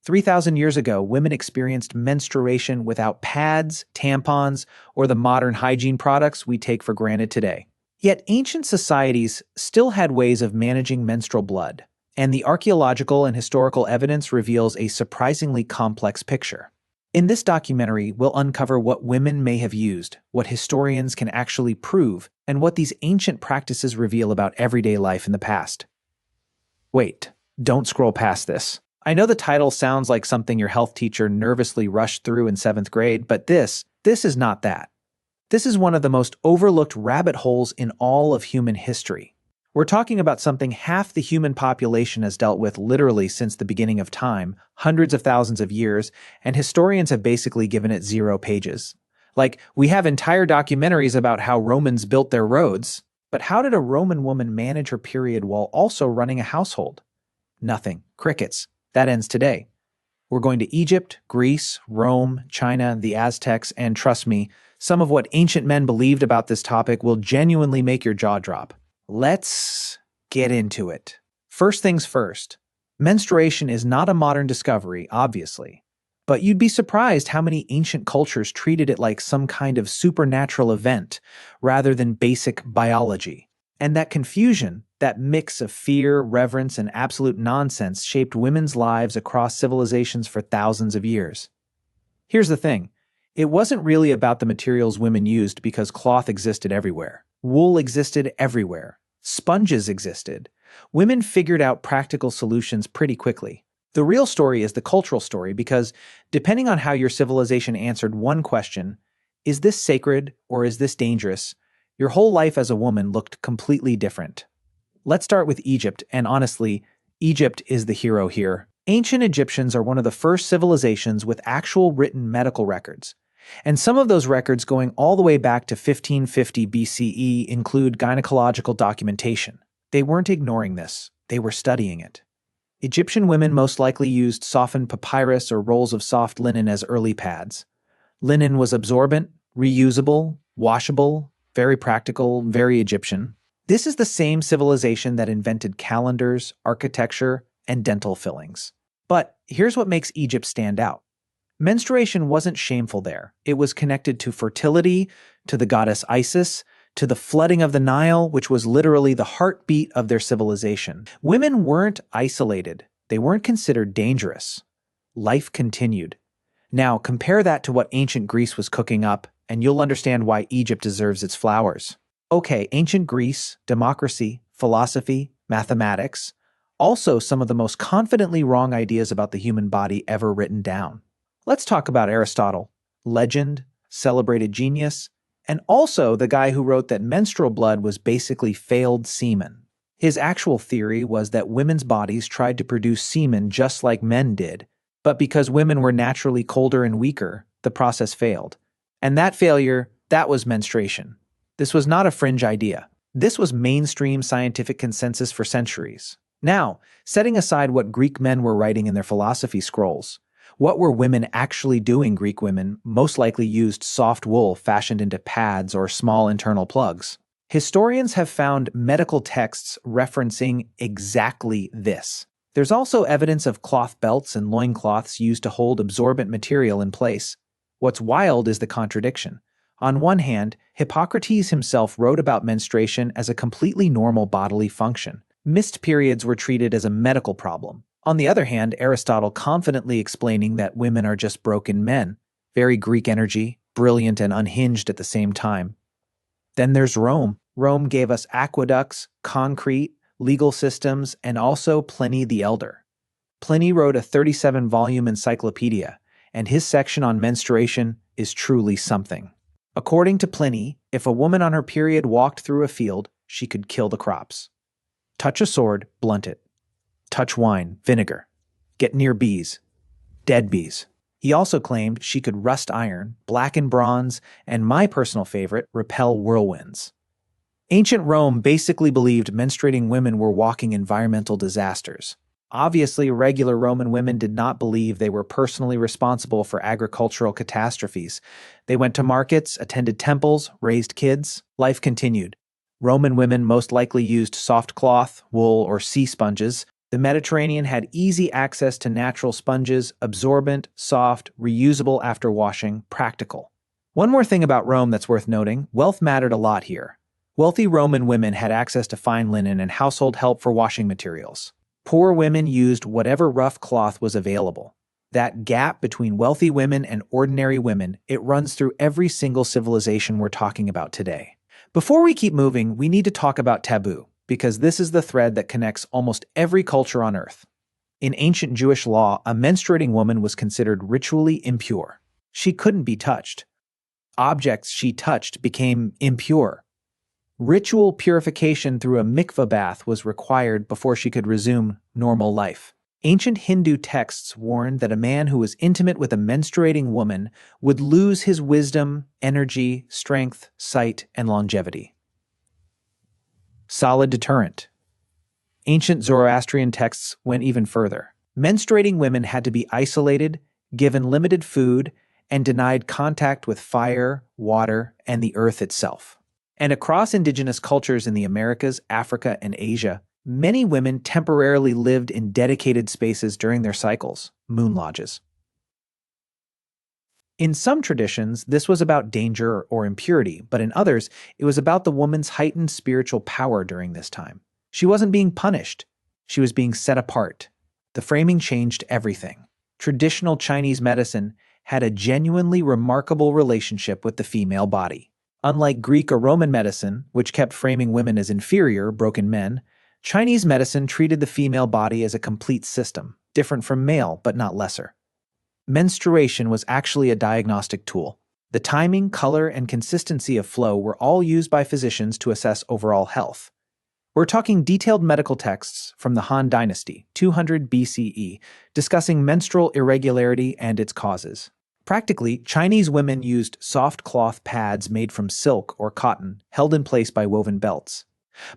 3,000 years ago, women experienced menstruation without pads, tampons, or the modern hygiene products we take for granted today. Yet ancient societies still had ways of managing menstrual blood, and the archaeological and historical evidence reveals a surprisingly complex picture. In this documentary, we'll uncover what women may have used, what historians can actually prove, and what these ancient practices reveal about everyday life in the past. Wait, don't scroll past this. I know the title sounds like something your health teacher nervously rushed through in 7th grade, but this is not that. This is one of the most overlooked rabbit holes in all of human history. We're talking about something half the human population has dealt with literally since the beginning of time, hundreds of thousands of years, and historians have basically given it 0 pages. Like, we have entire documentaries about how Romans built their roads, but how did a Roman woman manage her period while also running a household? Nothing. Crickets. That ends today. We're going to Egypt, Greece, Rome, China, the Aztecs, and trust me, some of what ancient men believed about this topic will genuinely make your jaw drop. Let's get into it. First things first, menstruation is not a modern discovery, obviously, but you'd be surprised how many ancient cultures treated it like some kind of supernatural event rather than basic biology. And that confusion, that mix of fear, reverence, and absolute nonsense shaped women's lives across civilizations for thousands of years. Here's the thing. It wasn't really about the materials women used because cloth existed everywhere. Wool existed everywhere. Sponges existed. Women figured out practical solutions pretty quickly. The real story is the cultural story because, depending on how your civilization answered one question, is this sacred or is this dangerous, your whole life as a woman looked completely different. Let's start with Egypt, and honestly, Egypt is the hero here. Ancient Egyptians are one of the first civilizations with actual written medical records. And some of those records going all the way back to 1550 BCE include gynecological documentation. They weren't ignoring this, they were studying it. Egyptian women most likely used softened papyrus or rolls of soft linen as early pads. Linen was absorbent, reusable, washable, very practical, very Egyptian. This is the same civilization that invented calendars, architecture, and dental fillings. But here's what makes Egypt stand out. Menstruation wasn't shameful there. It was connected to fertility, to the goddess Isis, to the flooding of the Nile, which was literally the heartbeat of their civilization. Women weren't isolated. They weren't considered dangerous. Life continued. Now, compare that to what ancient Greece was cooking up, and you'll understand why Egypt deserves its flowers. Okay, ancient Greece, democracy, philosophy, mathematics, also some of the most confidently wrong ideas about the human body ever written down. Let's talk about Aristotle, legend, celebrated genius, and also the guy who wrote that menstrual blood was basically failed semen. His actual theory was that women's bodies tried to produce semen just like men did, but because women were naturally colder and weaker, the process failed. And that failure, that was menstruation. This was not a fringe idea. This was mainstream scientific consensus for centuries. Now, setting aside what Greek men were writing in their philosophy scrolls, what were women actually doing? Greek women most likely used soft wool fashioned into pads or small internal plugs. Historians have found medical texts referencing exactly this. There's also evidence of cloth belts and loincloths used to hold absorbent material in place. What's wild is the contradiction. On one hand, Hippocrates himself wrote about menstruation as a completely normal bodily function. Missed periods were treated as a medical problem. On the other hand, Aristotle confidently explaining that women are just broken men. Very Greek energy, brilliant and unhinged at the same time. Then there's Rome. Rome gave us aqueducts, concrete, legal systems, and also Pliny the Elder. Pliny wrote a 37-volume encyclopedia, and his section on menstruation is truly something. According to Pliny, if a woman on her period walked through a field, she could kill the crops. Touch a sword, blunt it. Touch wine, vinegar. Get near bees, dead bees. He also claimed she could rust iron, blacken bronze, and my personal favorite, repel whirlwinds. Ancient Rome basically believed menstruating women were walking environmental disasters. Obviously, regular Roman women did not believe they were personally responsible for agricultural catastrophes. They went to markets, attended temples, raised kids. Life continued. Roman women most likely used soft cloth, wool, or sea sponges, The Mediterranean had easy access to natural sponges, absorbent, soft, reusable after washing, practical. One more thing about Rome that's worth noting: wealth mattered a lot here. Wealthy Roman women had access to fine linen and household help for washing materials. Poor women used whatever rough cloth was available. That gap between wealthy women and ordinary women, it runs through every single civilization we're talking about today. Before we keep moving, we need to talk about taboo, because this is the thread that connects almost every culture on Earth. In ancient Jewish law, a menstruating woman was considered ritually impure. She couldn't be touched. Objects she touched became impure. Ritual purification through a mikveh bath was required before she could resume normal life. Ancient Hindu texts warned that a man who was intimate with a menstruating woman would lose his wisdom, energy, strength, sight, and longevity. Solid deterrent. Ancient Zoroastrian texts went even further. Menstruating women had to be isolated, given limited food, and denied contact with fire, water, and the earth itself. And across indigenous cultures in the Americas, Africa, and Asia, many women temporarily lived in dedicated spaces during their cycles, moon lodges. In some traditions, this was about danger or impurity, but in others, it was about the woman's heightened spiritual power during this time. She wasn't being punished. She was being set apart. The framing changed everything. Traditional Chinese medicine had a genuinely remarkable relationship with the female body. Unlike Greek or Roman medicine, which kept framing women as inferior, broken men, Chinese medicine treated the female body as a complete system, different from male but not lesser. Menstruation was actually a diagnostic tool. The timing, color, and consistency of flow were all used by physicians to assess overall health. We're talking detailed medical texts from the Han Dynasty, 200 BCE, discussing menstrual irregularity and its causes. Practically, Chinese women used soft cloth pads made from silk or cotton, held in place by woven belts.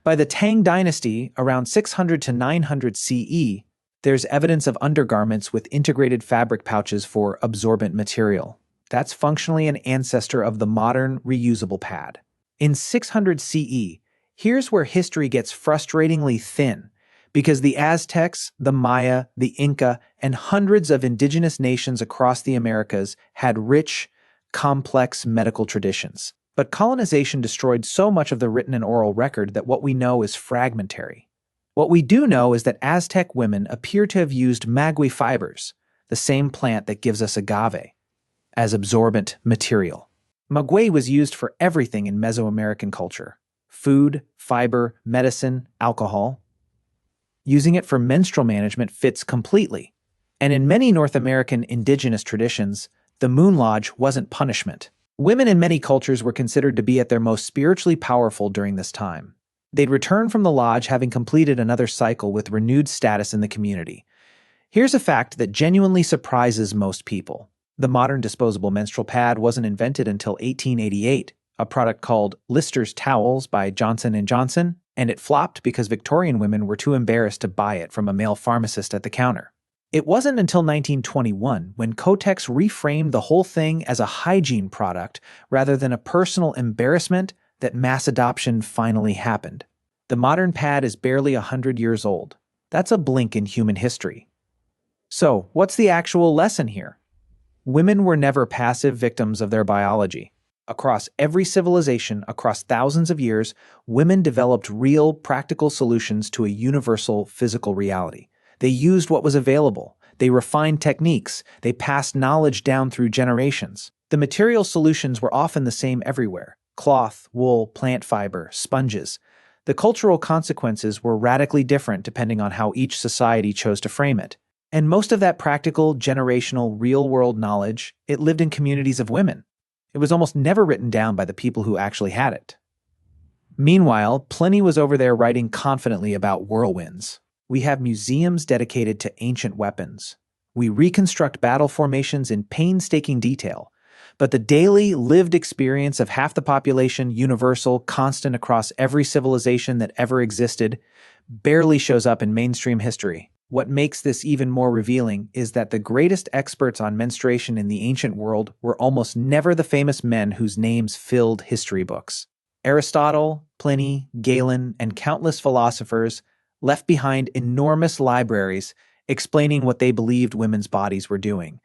By the Tang Dynasty, around 600 to 900 CE, there's evidence of undergarments with integrated fabric pouches for absorbent material. That's functionally an ancestor of the modern reusable pad. In 600 CE, here's where history gets frustratingly thin, because the Aztecs, the Maya, the Inca, and hundreds of indigenous nations across the Americas had rich, complex medical traditions. But colonization destroyed so much of the written and oral record that what we know is fragmentary. What we do know is that Aztec women appear to have used maguey fibers, the same plant that gives us agave, as absorbent material. Maguey was used for everything in Mesoamerican culture: food, fiber, medicine, alcohol. Using it for menstrual management fits completely. And in many North American indigenous traditions, the moon lodge wasn't punishment. Women in many cultures were considered to be at their most spiritually powerful during this time. They'd return from the lodge having completed another cycle with renewed status in the community. Here's a fact that genuinely surprises most people. The modern disposable menstrual pad wasn't invented until 1888, a product called Lister's Towels by Johnson & Johnson, and it flopped because Victorian women were too embarrassed to buy it from a male pharmacist at the counter. It wasn't until 1921 when Kotex reframed the whole thing as a hygiene product rather than a personal embarrassment that mass adoption finally happened. The modern pad is barely 100 years old. That's a blink in human history. So, what's the actual lesson here? Women were never passive victims of their biology. Across every civilization, across thousands of years, women developed real, practical solutions to a universal physical reality. They used what was available. They refined techniques. They passed knowledge down through generations. The material solutions were often the same everywhere: cloth, wool, plant fiber, sponges. The cultural consequences were radically different depending on how each society chose to frame it. And most of that practical, generational, real-world knowledge, it lived in communities of women. It was almost never written down by the people who actually had it. Meanwhile, Pliny was over there writing confidently about whirlwinds. We have museums dedicated to ancient weapons. We reconstruct battle formations in painstaking detail. But the daily, lived experience of half the population, universal, constant across every civilization that ever existed, barely shows up in mainstream history. What makes this even more revealing is that the greatest experts on menstruation in the ancient world were almost never the famous men whose names filled history books. Aristotle, Pliny, Galen, and countless philosophers, left behind enormous libraries explaining what they believed women's bodies were doing.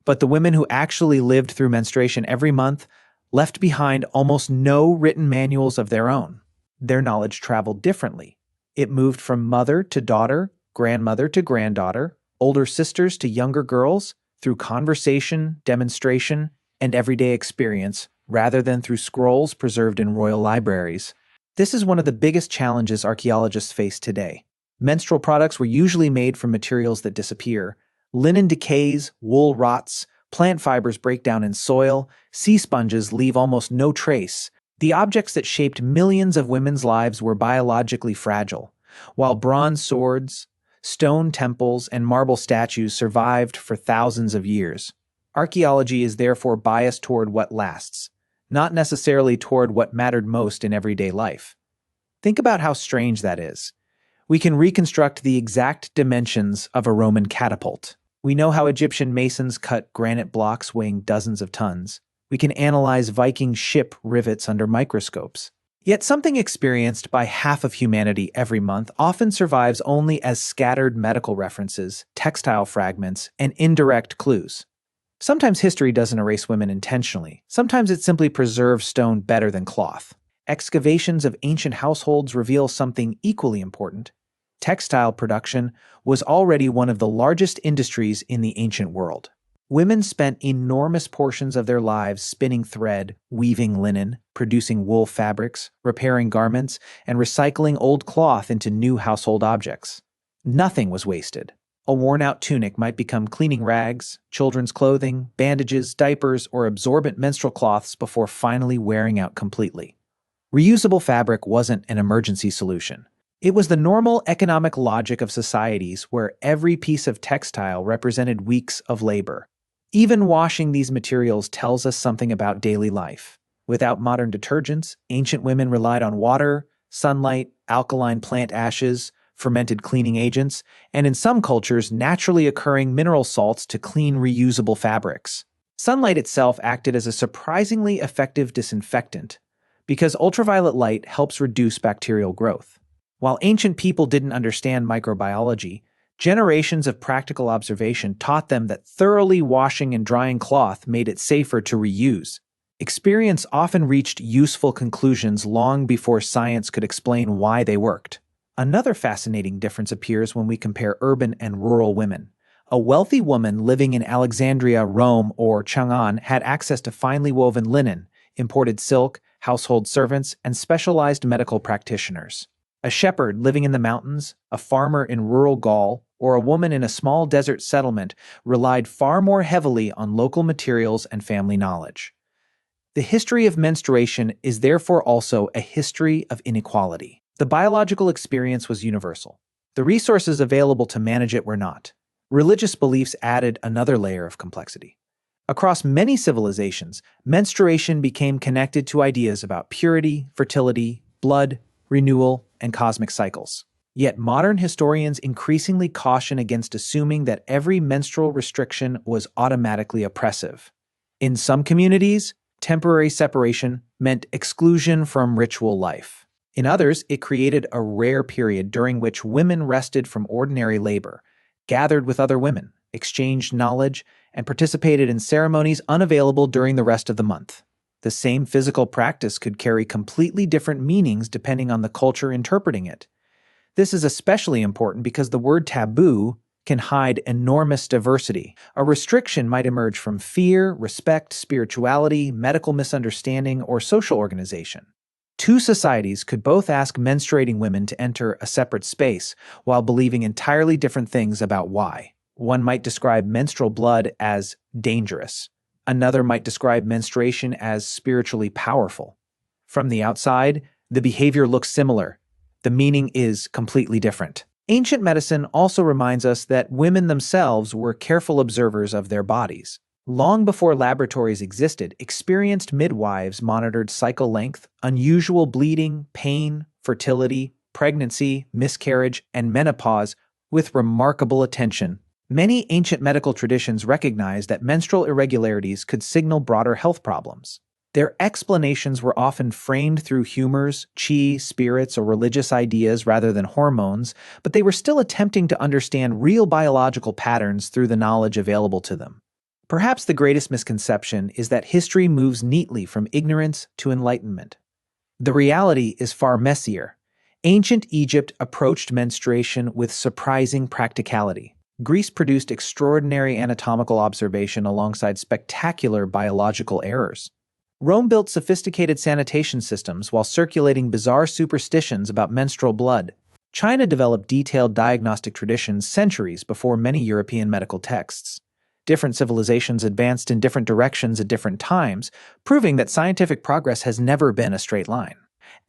But the women who actually lived through menstruation every month left behind almost no written manuals of their own. Their knowledge traveled differently. It moved from mother to daughter, grandmother to granddaughter, older sisters to younger girls, through conversation, demonstration, and everyday experience, rather than through scrolls preserved in royal libraries. This is one of the biggest challenges archaeologists face today. Menstrual products were usually made from materials that disappear. Linen decays, wool rots, plant fibers break down in soil, sea sponges leave almost no trace. The objects that shaped millions of women's lives were biologically fragile, while bronze swords, stone temples, and marble statues survived for thousands of years. Archaeology is therefore biased toward what lasts, not necessarily toward what mattered most in everyday life. Think about how strange that is. We can reconstruct the exact dimensions of a Roman catapult. We know how Egyptian masons cut granite blocks weighing dozens of tons. We can analyze Viking ship rivets under microscopes. Yet something experienced by half of humanity every month often survives only as scattered medical references, textile fragments, and indirect clues. Sometimes history doesn't erase women intentionally. Sometimes it simply preserves stone better than cloth. Excavations of ancient households reveal something equally important. Textile production was already one of the largest industries in the ancient world. Women spent enormous portions of their lives spinning thread, weaving linen, producing wool fabrics, repairing garments, and recycling old cloth into new household objects. Nothing was wasted. A worn-out tunic might become cleaning rags, children's clothing, bandages, diapers, or absorbent menstrual cloths before finally wearing out completely. Reusable fabric wasn't an emergency solution. It was the normal economic logic of societies where every piece of textile represented weeks of labor. Even washing these materials tells us something about daily life. Without modern detergents, ancient women relied on water, sunlight, alkaline plant ashes, fermented cleaning agents, and in some cultures, naturally occurring mineral salts to clean reusable fabrics. Sunlight itself acted as a surprisingly effective disinfectant, because ultraviolet light helps reduce bacterial growth. While ancient people didn't understand microbiology, generations of practical observation taught them that thoroughly washing and drying cloth made it safer to reuse. Experience often reached useful conclusions long before science could explain why they worked. Another fascinating difference appears when we compare urban and rural women. A wealthy woman living in Alexandria, Rome, or Chang'an had access to finely woven linen, imported silk, household servants, and specialized medical practitioners. A shepherd living in the mountains, a farmer in rural Gaul, or a woman in a small desert settlement relied far more heavily on local materials and family knowledge. The history of menstruation is therefore also a history of inequality. The biological experience was universal. The resources available to manage it were not. Religious beliefs added another layer of complexity. Across many civilizations, menstruation became connected to ideas about purity, fertility, blood, renewal, and cosmic cycles. Yet modern historians increasingly caution against assuming that every menstrual restriction was automatically oppressive. In some communities, temporary separation meant exclusion from ritual life. In others, it created a rare period during which women rested from ordinary labor, gathered with other women, exchanged knowledge, and participated in ceremonies unavailable during the rest of the month. The same physical practice could carry completely different meanings depending on the culture interpreting it. This is especially important because the word taboo can hide enormous diversity. A restriction might emerge from fear, respect, spirituality, medical misunderstanding, or social organization. Two societies could both ask menstruating women to enter a separate space while believing entirely different things about why. One might describe menstrual blood as dangerous. Another might describe menstruation as spiritually powerful. From the outside, the behavior looks similar. The meaning is completely different. Ancient medicine also reminds us that women themselves were careful observers of their bodies. Long before laboratories existed, experienced midwives monitored cycle length, unusual bleeding, pain, fertility, pregnancy, miscarriage, and menopause with remarkable attention. Many ancient medical traditions recognized that menstrual irregularities could signal broader health problems. Their explanations were often framed through humors, chi, spirits, or religious ideas rather than hormones, but they were still attempting to understand real biological patterns through the knowledge available to them. Perhaps the greatest misconception is that history moves neatly from ignorance to enlightenment. The reality is far messier. Ancient Egypt approached menstruation with surprising practicality. Greece produced extraordinary anatomical observation alongside spectacular biological errors. Rome built sophisticated sanitation systems while circulating bizarre superstitions about menstrual blood. China developed detailed diagnostic traditions centuries before many European medical texts. Different civilizations advanced in different directions at different times, proving that scientific progress has never been a straight line.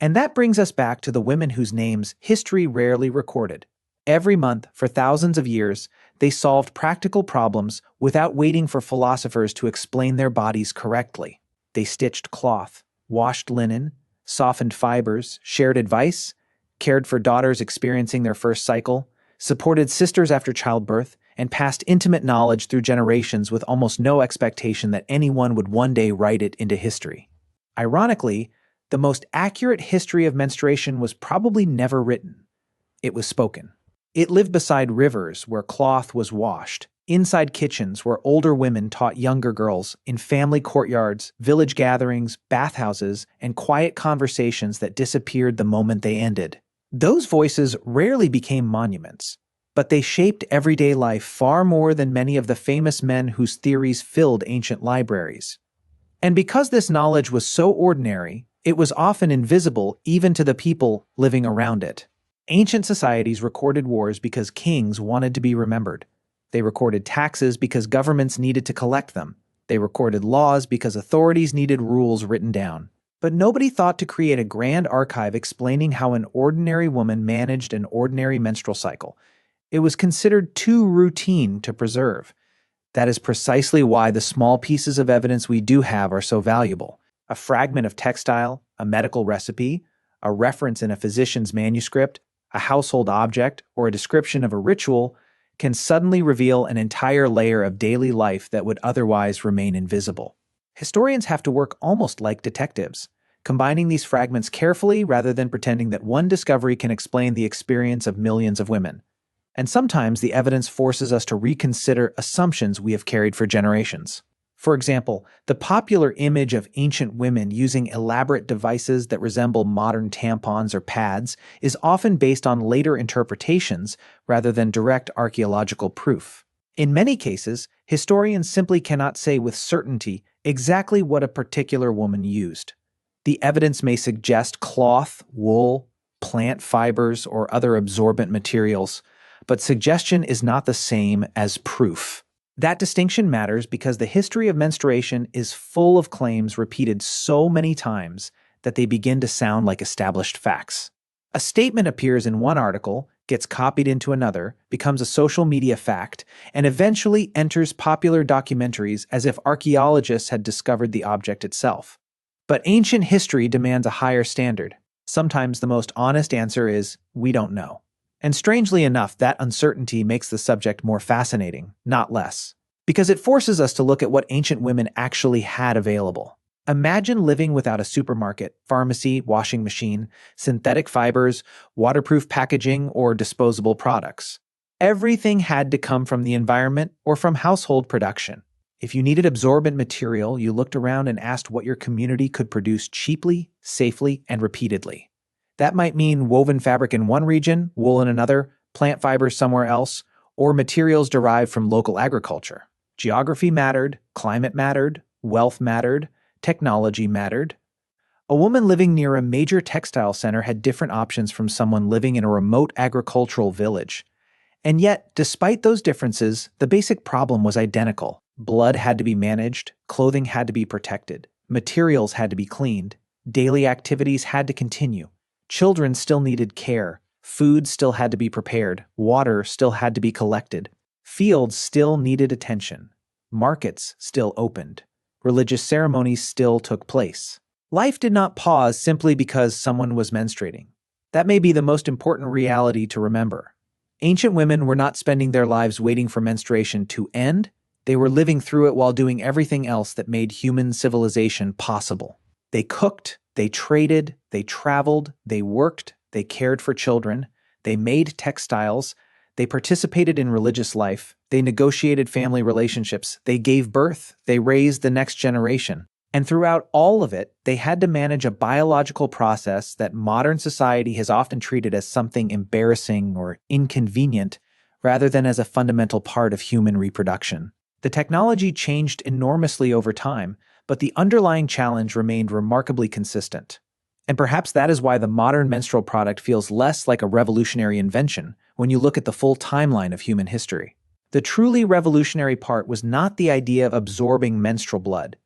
And that brings us back to the women whose names history rarely recorded. Every month, for thousands of years, they solved practical problems without waiting for philosophers to explain their bodies correctly. They stitched cloth, washed linen, softened fibers, shared advice, cared for daughters experiencing their first cycle, supported sisters after childbirth, and passed intimate knowledge through generations with almost no expectation that anyone would one day write it into history. Ironically, the most accurate history of menstruation was probably never written. It was spoken. It lived beside rivers where cloth was washed, inside kitchens where older women taught younger girls, in family courtyards, village gatherings, bathhouses, and quiet conversations that disappeared the moment they ended. Those voices rarely became monuments, but they shaped everyday life far more than many of the famous men whose theories filled ancient libraries. And because this knowledge was so ordinary, it was often invisible even to the people living around it. Ancient societies recorded wars because kings wanted to be remembered. They recorded taxes because governments needed to collect them. They recorded laws because authorities needed rules written down. But nobody thought to create a grand archive explaining how an ordinary woman managed an ordinary menstrual cycle. It was considered too routine to preserve. That is precisely why the small pieces of evidence we do have are so valuable. A fragment of textile, a medical recipe, a reference in a physician's manuscript, a household object, or a description of a ritual can suddenly reveal an entire layer of daily life that would otherwise remain invisible. Historians have to work almost like detectives, combining these fragments carefully rather than pretending that one discovery can explain the experience of millions of women. And sometimes the evidence forces us to reconsider assumptions we have carried for generations. For example, the popular image of ancient women using elaborate devices that resemble modern tampons or pads is often based on later interpretations rather than direct archaeological proof. In many cases, historians simply cannot say with certainty exactly what a particular woman used. The evidence may suggest cloth, wool, plant fibers, or other absorbent materials, but suggestion is not the same as proof. That distinction matters because the history of menstruation is full of claims repeated so many times that they begin to sound like established facts. A statement appears in one article, gets copied into another, becomes a social media fact, and eventually enters popular documentaries as if archaeologists had discovered the object itself. But ancient history demands a higher standard. Sometimes the most honest answer is, we don't know. And strangely enough, that uncertainty makes the subject more fascinating, not less, because it forces us to look at what ancient women actually had available. Imagine living without a supermarket, pharmacy, washing machine, synthetic fibers, waterproof packaging, or disposable products. Everything had to come from the environment or from household production. If you needed absorbent material, you looked around and asked what your community could produce cheaply, safely, and repeatedly. That might mean woven fabric in one region, wool in another, plant fibers somewhere else, or materials derived from local agriculture. Geography mattered, climate mattered, wealth mattered, technology mattered. A woman living near a major textile center had different options from someone living in a remote agricultural village. And yet, despite those differences, the basic problem was identical. Blood had to be managed, clothing had to be protected, materials had to be cleaned, daily activities had to continue. Children still needed care, food still had to be prepared, water still had to be collected, fields still needed attention, markets still opened, religious ceremonies still took place. Life did not pause simply because someone was menstruating. That may be the most important reality to remember. Ancient women were not spending their lives waiting for menstruation to end, They were living through it while doing everything else that made human civilization possible. They cooked, they traded, they traveled, they worked, they cared for children, they made textiles, they participated in religious life, they negotiated family relationships, they gave birth, they raised the next generation. And throughout all of it, they had to manage a biological process that modern society has often treated as something embarrassing or inconvenient, rather than as a fundamental part of human reproduction. The technology changed enormously over time, but the underlying challenge remained remarkably consistent. And perhaps that is why the modern menstrual product feels less like a revolutionary invention when you look at the full timeline of human history. The truly revolutionary part was not the idea of absorbing menstrual blood.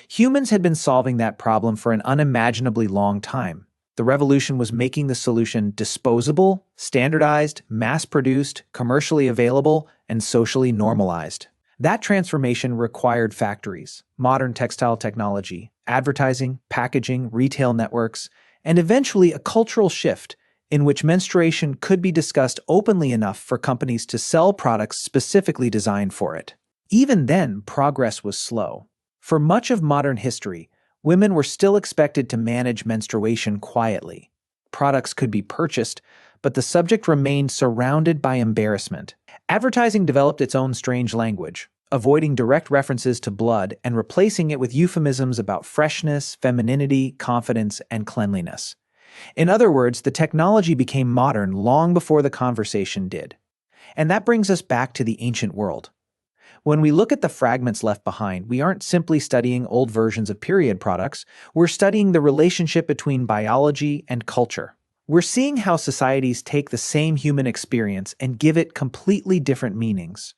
Humans had been solving that problem for an unimaginably long time. The revolution was making the solution disposable, standardized, mass-produced, commercially available, and socially normalized. That transformation required factories, modern textile technology, advertising, packaging, retail networks, and eventually a cultural shift in which menstruation could be discussed openly enough for companies to sell products specifically designed for it. Even then, progress was slow. For much of modern history, women were still expected to manage menstruation quietly. Products could be purchased, but the subject remained surrounded by embarrassment. Advertising developed its own strange language, avoiding direct references to blood and replacing it with euphemisms about freshness, femininity, confidence, and cleanliness. In other words, the technology became modern long before the conversation did. And that brings us back to the ancient world. When we look at the fragments left behind, we aren't simply studying old versions of period products, we're studying the relationship between biology and culture. We're seeing how societies take the same human experience and give it completely different meanings.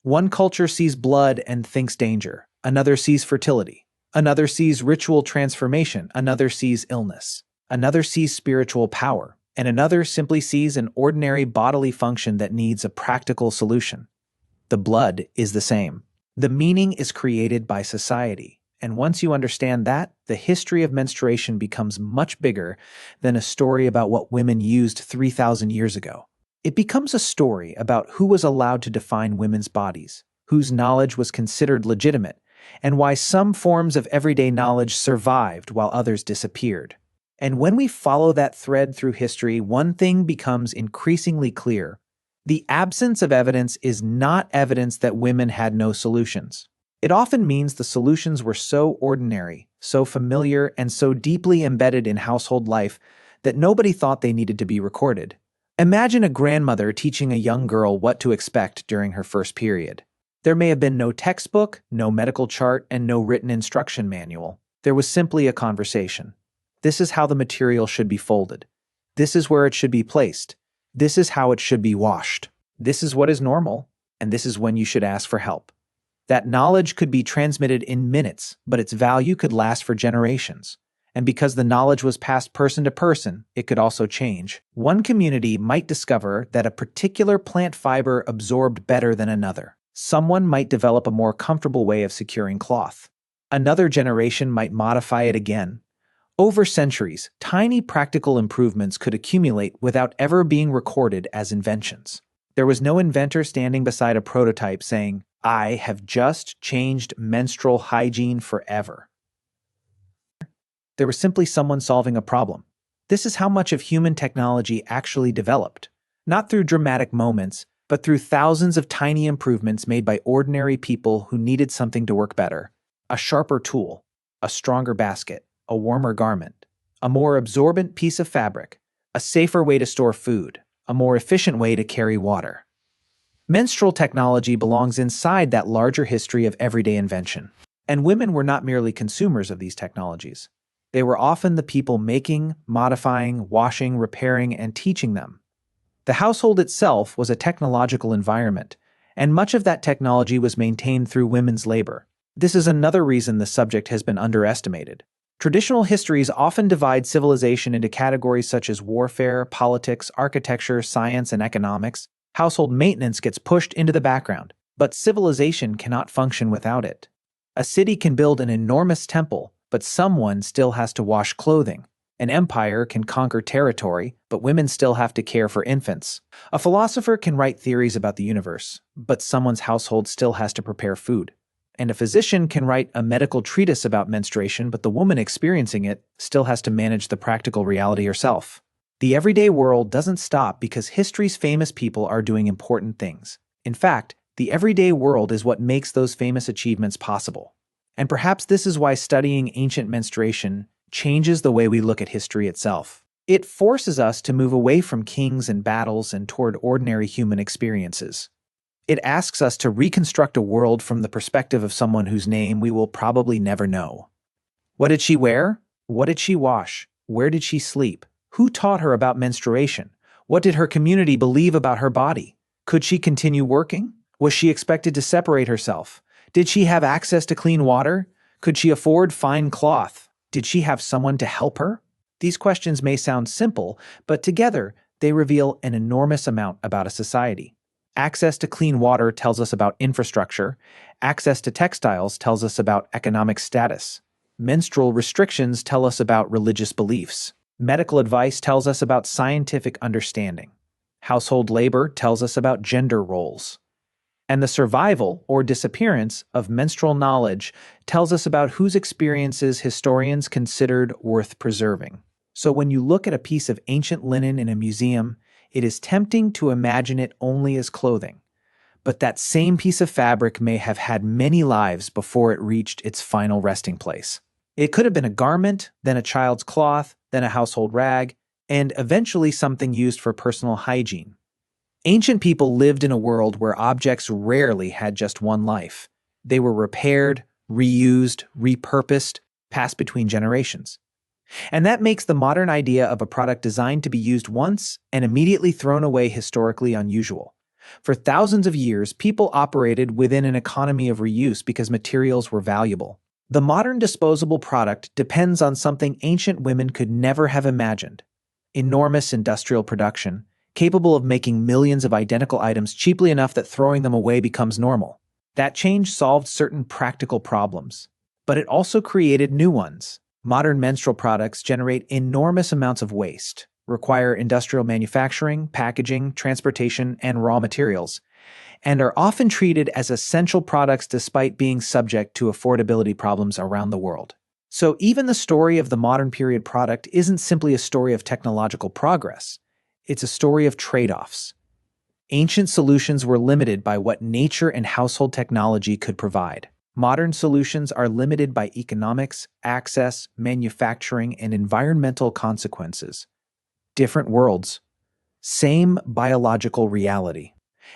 One culture sees blood and thinks danger, another sees fertility, another sees ritual transformation, another sees illness, another sees spiritual power, and another simply sees an ordinary bodily function that needs a practical solution. The blood is the same. The meaning is created by society. And once you understand that, the history of menstruation becomes much bigger than a story about what women used 3,000 years ago. It becomes a story about who was allowed to define women's bodies, whose knowledge was considered legitimate, and why some forms of everyday knowledge survived while others disappeared. And when we follow that thread through history, one thing becomes increasingly clear. The absence of evidence is not evidence that women had no solutions. It often means the solutions were so ordinary, so familiar, and so deeply embedded in household life that nobody thought they needed to be recorded. Imagine a grandmother teaching a young girl what to expect during her first period. There may have been no textbook, no medical chart, and no written instruction manual. There was simply a conversation. This is how the material should be folded. This is where it should be placed. This is how it should be washed. This is what is normal, and this is when you should ask for help. That knowledge could be transmitted in minutes, but its value could last for generations. And because the knowledge was passed person to person, it could also change. One community might discover that a particular plant fiber absorbed better than another. Someone might develop a more comfortable way of securing cloth. Another generation might modify it again. Over centuries, tiny practical improvements could accumulate without ever being recorded as inventions. There was no inventor standing beside a prototype saying, "I have just changed menstrual hygiene forever." There was simply someone solving a problem. This is how much of human technology actually developed, not through dramatic moments, but through thousands of tiny improvements made by ordinary people who needed something to work better. A sharper tool, a stronger basket, a warmer garment, a more absorbent piece of fabric, a safer way to store food, a more efficient way to carry water. Menstrual technology belongs inside that larger history of everyday invention. And women were not merely consumers of these technologies. They were often the people making, modifying, washing, repairing, and teaching them. The household itself was a technological environment, and much of that technology was maintained through women's labor. This is another reason the subject has been underestimated. Traditional histories often divide civilization into categories such as warfare, politics, architecture, science, and economics. Household maintenance gets pushed into the background, but civilization cannot function without it. A city can build an enormous temple, but someone still has to wash clothing. An empire can conquer territory, but women still have to care for infants. A philosopher can write theories about the universe, but someone's household still has to prepare food. And a physician can write a medical treatise about menstruation, but the woman experiencing it still has to manage the practical reality herself. The everyday world doesn't stop because history's famous people are doing important things. In fact, the everyday world is what makes those famous achievements possible. And perhaps this is why studying ancient menstruation changes the way we look at history itself. It forces us to move away from kings and battles and toward ordinary human experiences. It asks us to reconstruct a world from the perspective of someone whose name we will probably never know. What did she wear? What did she wash? Where did she sleep? Who taught her about menstruation? What did her community believe about her body? Could she continue working? Was she expected to separate herself? Did she have access to clean water? Could she afford fine cloth? Did she have someone to help her? These questions may sound simple, but together they reveal an enormous amount about a society. Access to clean water tells us about infrastructure. Access to textiles tells us about economic status. Menstrual restrictions tell us about religious beliefs. Medical advice tells us about scientific understanding. Household labor tells us about gender roles. And the survival or disappearance of menstrual knowledge tells us about whose experiences historians considered worth preserving. So when you look at a piece of ancient linen in a museum, it is tempting to imagine it only as clothing. But that same piece of fabric may have had many lives before it reached its final resting place. It could have been a garment, then a child's cloth, then a household rag, and eventually something used for personal hygiene. Ancient people lived in a world where objects rarely had just one life. They were repaired, reused, repurposed, passed between generations. And that makes the modern idea of a product designed to be used once and immediately thrown away historically unusual. For thousands of years, people operated within an economy of reuse because materials were valuable. The modern disposable product depends on something ancient women could never have imagined: enormous industrial production, capable of making millions of identical items cheaply enough that throwing them away becomes normal. That change solved certain practical problems, but it also created new ones. Modern menstrual products generate enormous amounts of waste, require industrial manufacturing, packaging, transportation, and raw materials, and are often treated as essential products despite being subject to affordability problems around the world. So even the story of the modern period product isn't simply a story of technological progress. It's a story of trade-offs. Ancient solutions were limited by what nature and household technology could provide. Modern solutions are limited by economics, access, manufacturing, and environmental consequences. Different worlds, same biological reality.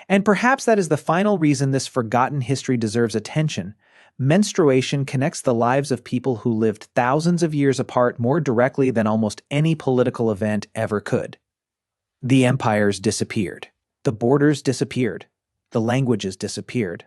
And perhaps that is the final reason this forgotten history deserves attention. Menstruation connects the lives of people who lived thousands of years apart more directly than almost any political event ever could. The empires disappeared. The borders disappeared. The languages disappeared.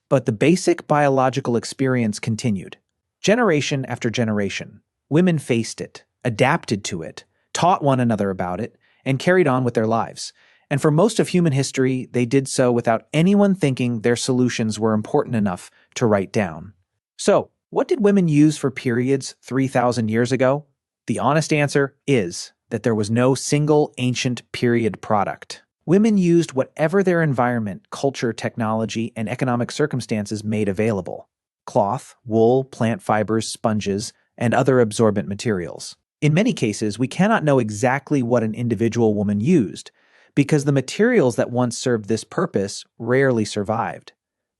But the basic biological experience continued. Generation after generation, women faced it, adapted to it, taught one another about it, and carried on with their lives. And for most of human history, they did so without anyone thinking their solutions were important enough to write down. So, what did women use for periods 3,000 years ago? The honest answer is that there was no single ancient period product. Women used whatever their environment, culture, technology, and economic circumstances made available: cloth, wool, plant fibers, sponges, and other absorbent materials. In many cases, we cannot know exactly what an individual woman used, because the materials that once served this purpose rarely survived.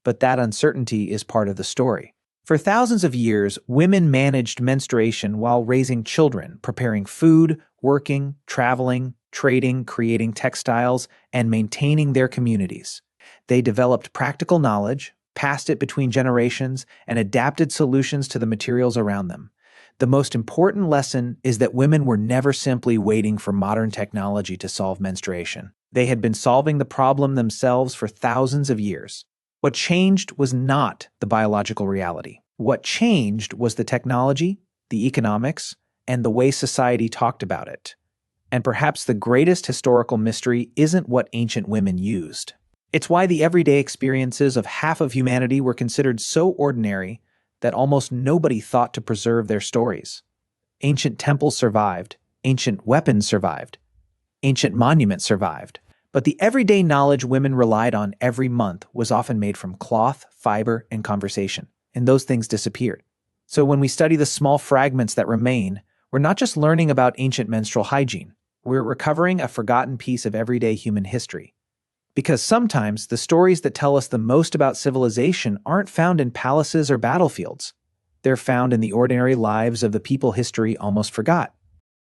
But that uncertainty is part of the story. For thousands of years, women managed menstruation while raising children, preparing food, working, traveling, trading, creating textiles, and maintaining their communities. They developed practical knowledge, passed it between generations, and adapted solutions to the materials around them. The most important lesson is that women were never simply waiting for modern technology to solve menstruation. They had been solving the problem themselves for thousands of years. What changed was not the biological reality. What changed was the technology, the economics, and the way society talked about it. And perhaps the greatest historical mystery isn't what ancient women used. It's why the everyday experiences of half of humanity were considered so ordinary that almost nobody thought to preserve their stories. Ancient temples survived, ancient weapons survived, ancient monuments survived. But the everyday knowledge women relied on every month was often made from cloth, fiber, and conversation, and those things disappeared. So when we study the small fragments that remain, we're not just learning about ancient menstrual hygiene, we're recovering a forgotten piece of everyday human history. Because sometimes the stories that tell us the most about civilization aren't found in palaces or battlefields. They're found in the ordinary lives of the people history almost forgot.